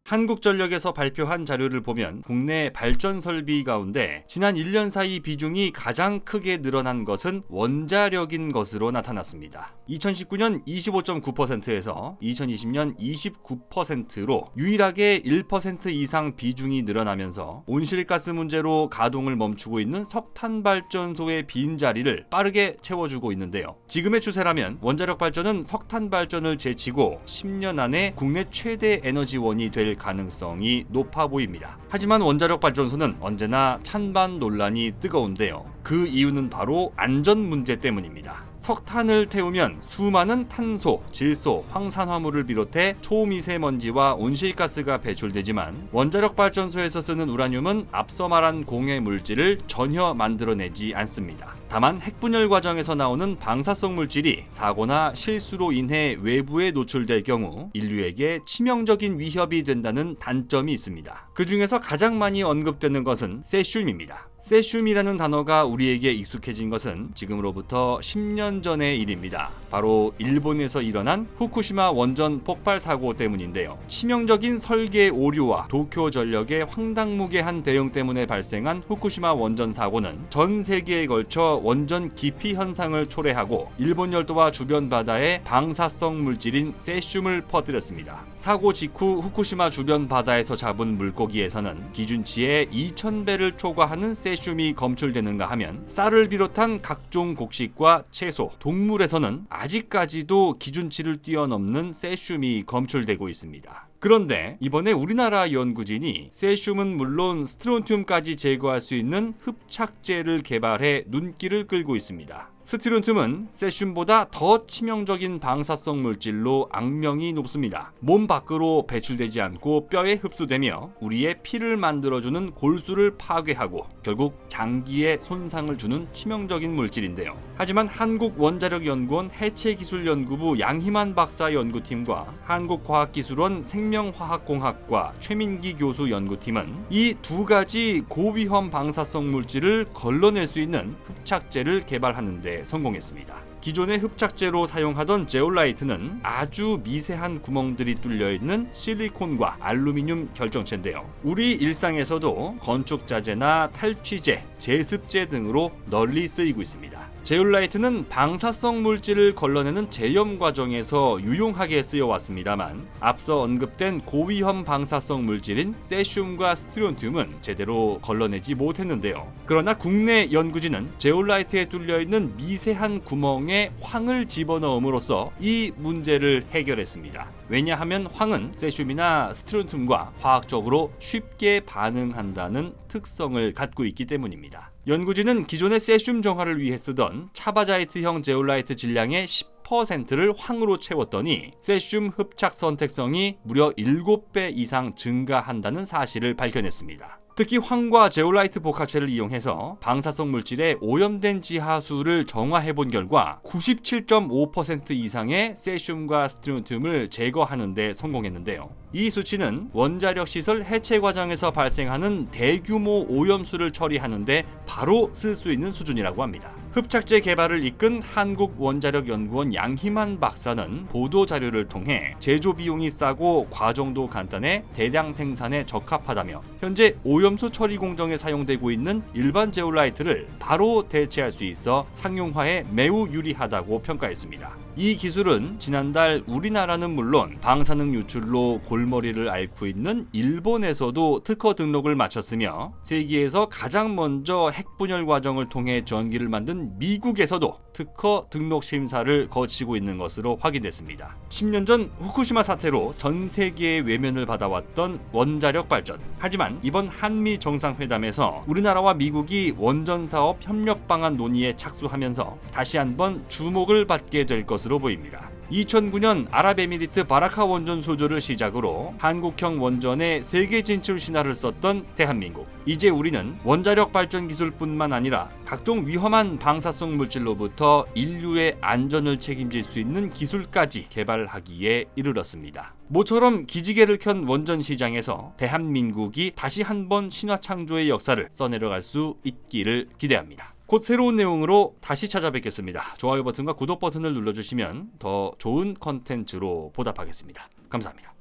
한국전력에서 발표한 자료를 보면 국내 발전 설비 가운데 지난 1년 사이 비중이 가장 크게 늘어난 것은 원자력인 것으로 나타났습니다. 2019년 25.9%에서 2020년 29%로 유일하게 1% 이상 비중이 늘어나면서 온실가스 문제로 가동을 멈추고 있는 석탄발전소의 빈자리를 빠르게 채워주고 있는데요. 지금의 추세라면 원자력 발전은 석탄 발전을 제치고 10년 안에 국내 최대 에너지원이 될 가능성이 높아 보입니다. 하지만 원자력 발전소는 언제나 찬반 논란이 뜨거운데요. 그 이유는 바로 안전 문제 때문입니다. 석탄을 태우면 수많은 탄소, 질소, 황산화물을 비롯해 초미세먼지와 온실가스가 배출되지만 원자력 발전소에서 쓰는 우라늄은 앞서 말한 공해 물질을 전혀 만들어내지 않습니다. 다만 핵분열 과정에서 나오는 방사성 물질이 사고나 실수로 인해 외부에 노출될 경우 인류에게 치명적인 위협이 된다는 단점이 있습니다. 그 중에서 가장 많이 언급되는 것은 세슘입니다. 세슘이라는 단어가 우리에게 익숙해진 것은 지금으로부터 10년 전의 일입니다. 바로 일본에서 일어난 후쿠시마 원전 폭발 사고 때문인데요. 치명적인 설계 오류와 도쿄전력의 황당무계한 대응 때문에 발생한 후쿠시마 원전 사고는 전 세계에 걸쳐 원전 기피 현상을 초래하고 일본 열도와 주변 바다에 방사성 물질인 세슘을 퍼뜨렸습니다. 사고 직후 후쿠시마 주변 바다에서 잡은 물고기에서는 기준치의 2000배를 초과하는 세슘이 검출되는가 하면 쌀을 비롯한 각종 곡식과 채소, 동물에서는 아직까지도 기준치를 뛰어넘는 세슘이 검출되고 있습니다. 그런데 이번에 우리나라 연구진이 세슘은 물론 스트론튬까지 제거할 수 있는 흡착제를 개발해 눈길을 끌고 있습니다. 스트론튬은 세슘보다 더 치명적인 방사성 물질로 악명이 높습니다. 몸 밖으로 배출되지 않고 뼈에 흡수되며 우리의 피를 만들어주는 골수를 파괴하고 결국 장기에 손상을 주는 치명적인 물질인데요. 하지만 한국원자력연구원 해체기술연구부 양희만 박사 연구팀과 한국과학기술원 생명화학공학과 최민기 교수 연구팀은 이 두 가지 고위험 방사성 물질을 걸러낼 수 있는 흡착제를 개발하는데 성공했습니다. 기존의 흡착제로 사용하던 제올라이트는 아주 미세한 구멍들이 뚫려있는 실리콘과 알루미늄 결정체인데요. 우리 일상에서도 건축자재나 탈취제, 제습제 등으로 널리 쓰이고 있습니다. 제올라이트는 방사성 물질을 걸러내는 제염 과정에서 유용하게 쓰여왔습니다만 앞서 언급된 고위험 방사성 물질인 세슘과 스트론튬은 제대로 걸러내지 못했는데요. 그러나 국내 연구진은 제올라이트에 뚫려있는 미세한 구멍에 황을 집어넣음으로써 이 문제를 해결했습니다. 왜냐하면 황은 세슘이나 스트론튬과 화학적으로 쉽게 반응한다는 특성을 갖고 있기 때문입니다. 연구진은 기존의 세슘 정화를 위해 쓰던 차바자이트형 제올라이트 질량의 10%를 황으로 채웠더니 세슘 흡착 선택성이 무려 7배 이상 증가한다는 사실을 밝혀냈습니다. 특히 황과 제올라이트 복합체를 이용해서 방사성 물질의 오염된 지하수를 정화해본 결과 97.5% 이상의 세슘과 스트론튬을 제거하는 데 성공했는데요. 이 수치는 원자력 시설 해체 과정에서 발생하는 대규모 오염수를 처리하는 데 바로 쓸 수 있는 수준이라고 합니다. 흡착제 개발을 이끈 한국원자력연구원 양희만 박사는 보도자료를 통해 제조 비용이 싸고 과정도 간단해 대량 생산에 적합하다며 현재 오염수 처리 공정에 사용되고 있는 일반 제올라이트를 바로 대체할 수 있어 상용화에 매우 유리하다고 평가했습니다. 이 기술은 지난달 우리나라는 물론 방사능 유출로 골머리를 앓고 있는 일본에서도 특허 등록을 마쳤으며 세계에서 가장 먼저 핵분열 과정을 통해 전기를 만든 미국에서도 특허 등록 심사를 거치고 있는 것으로 확인됐습니다. 10년 전 후쿠시마 사태로 전 세계의 외면을 받아왔던 원자력 발전. 하지만 이번 한미 정상회담에서 우리나라와 미국이 원전 사업 협력 방안 논의에 착수하면서 다시 한번 주목을 받게 될 것으로 보입니다. 2009년 아랍에미리트 바라카 원전 수주를 시작으로 한국형 원전의 세계 진출 신화를 썼던 대한민국. 이제 우리는 원자력 발전 기술뿐만 아니라 각종 위험한 방사성 물질로부터 인류의 안전을 책임질 수 있는 기술까지 개발하기에 이르렀습니다. 모처럼 기지개를 켠 원전 시장에서 대한민국이 다시 한번 신화 창조의 역사를 써내려갈 수 있기를 기대합니다. 곧 새로운 내용으로 다시 찾아뵙겠습니다. 좋아요 버튼과 구독 버튼을 눌러주시면 더 좋은 컨텐츠로 보답하겠습니다. 감사합니다.